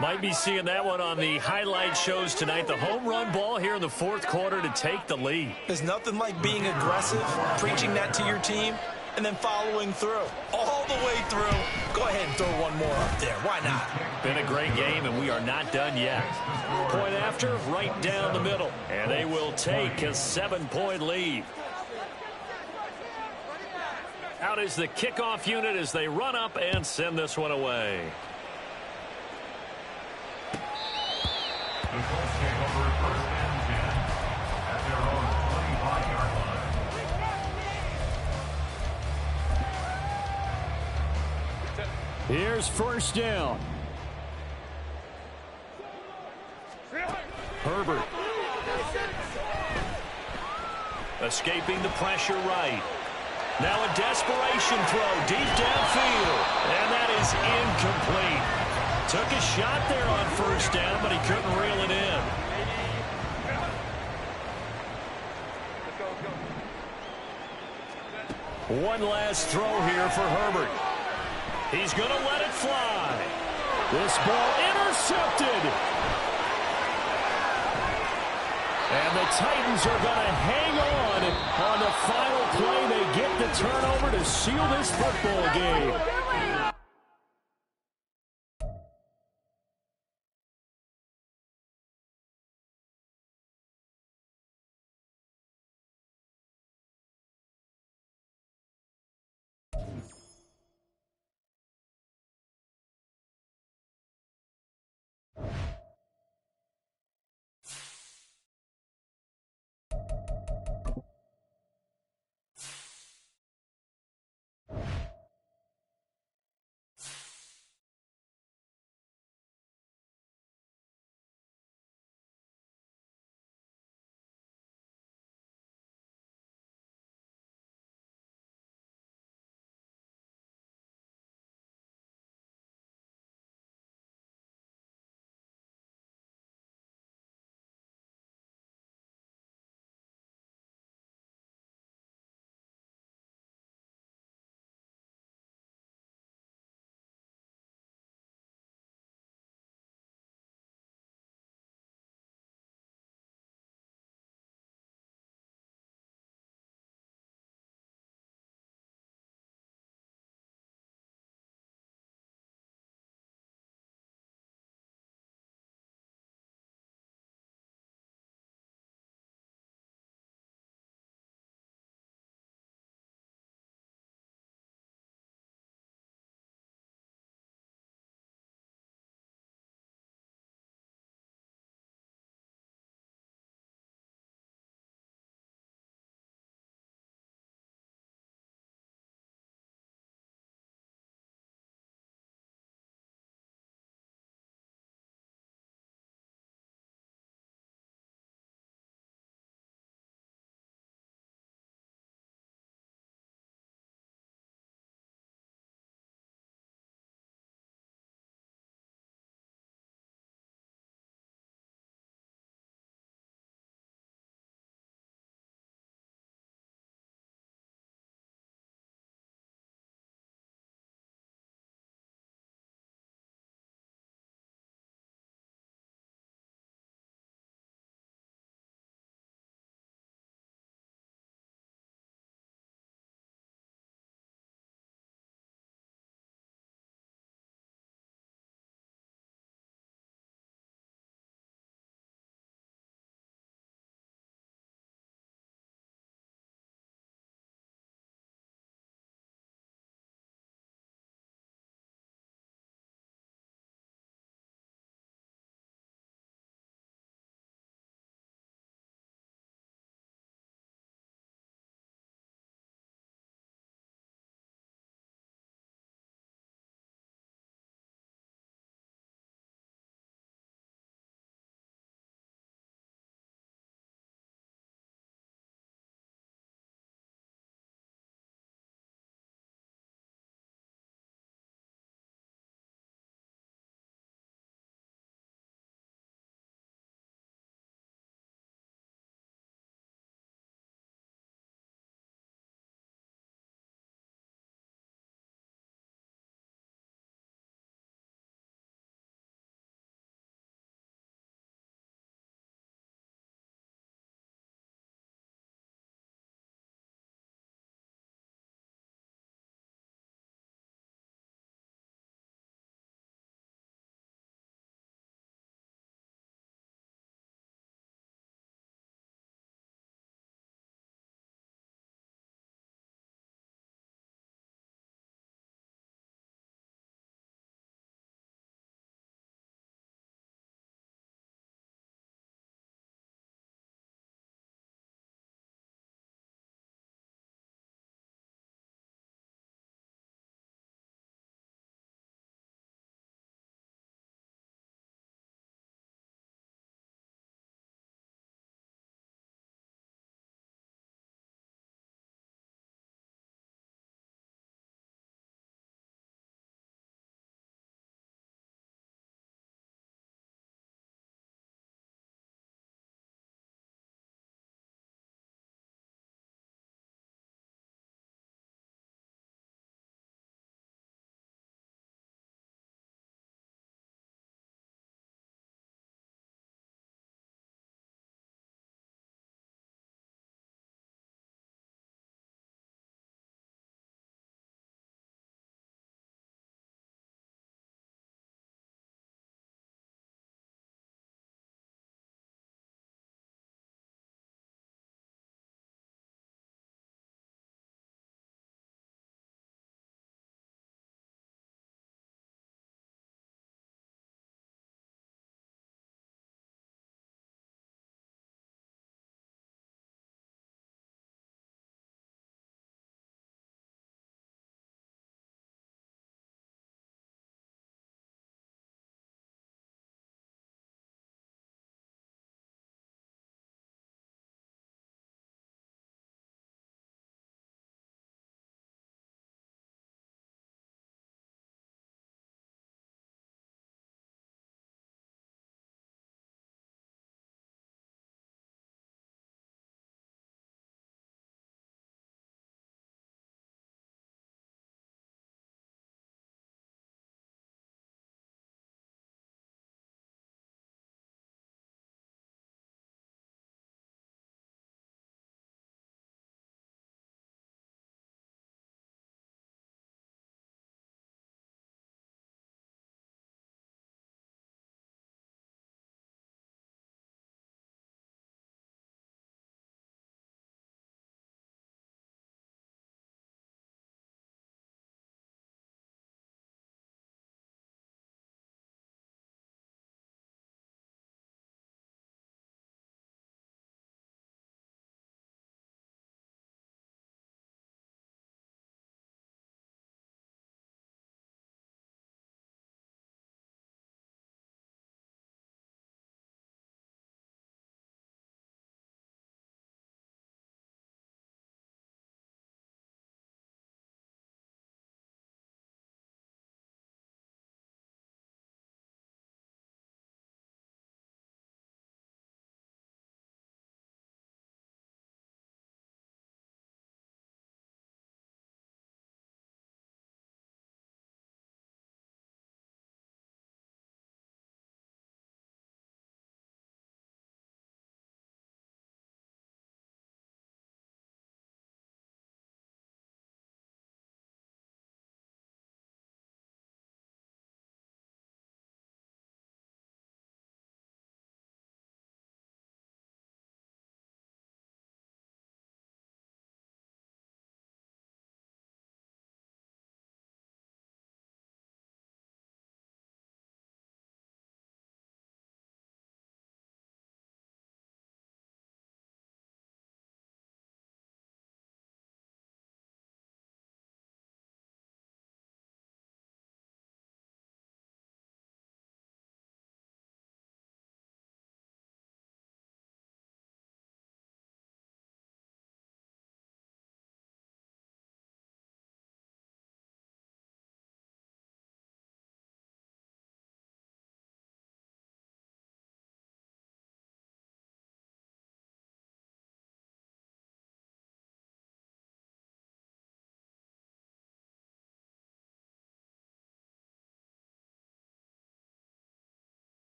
Speaker 1: Might be seeing that one on the highlight shows tonight. The home run ball here in the fourth quarter to take the lead.
Speaker 2: There's nothing like being aggressive, preaching that to your team, and then following through. All the way through. Go ahead and throw one more up there. Why not?
Speaker 1: Been a great game, and we are not done yet. Point after, right down the middle. And they will take a 7-point lead. Out is the kickoff unit as they run up and send this one away.
Speaker 6: The Colts take over first and 10 at their own 25-yard line.
Speaker 4: Here's first down. Herbert.
Speaker 1: Escaping the pressure right. Now a desperation throw deep downfield. And that is incomplete. Took a shot there on first down, but he couldn't reel it in. One last throw here for Herbert. He's going to let it fly. This ball intercepted. And the Titans are going to hang on the final play. They get the turnover to seal this football game.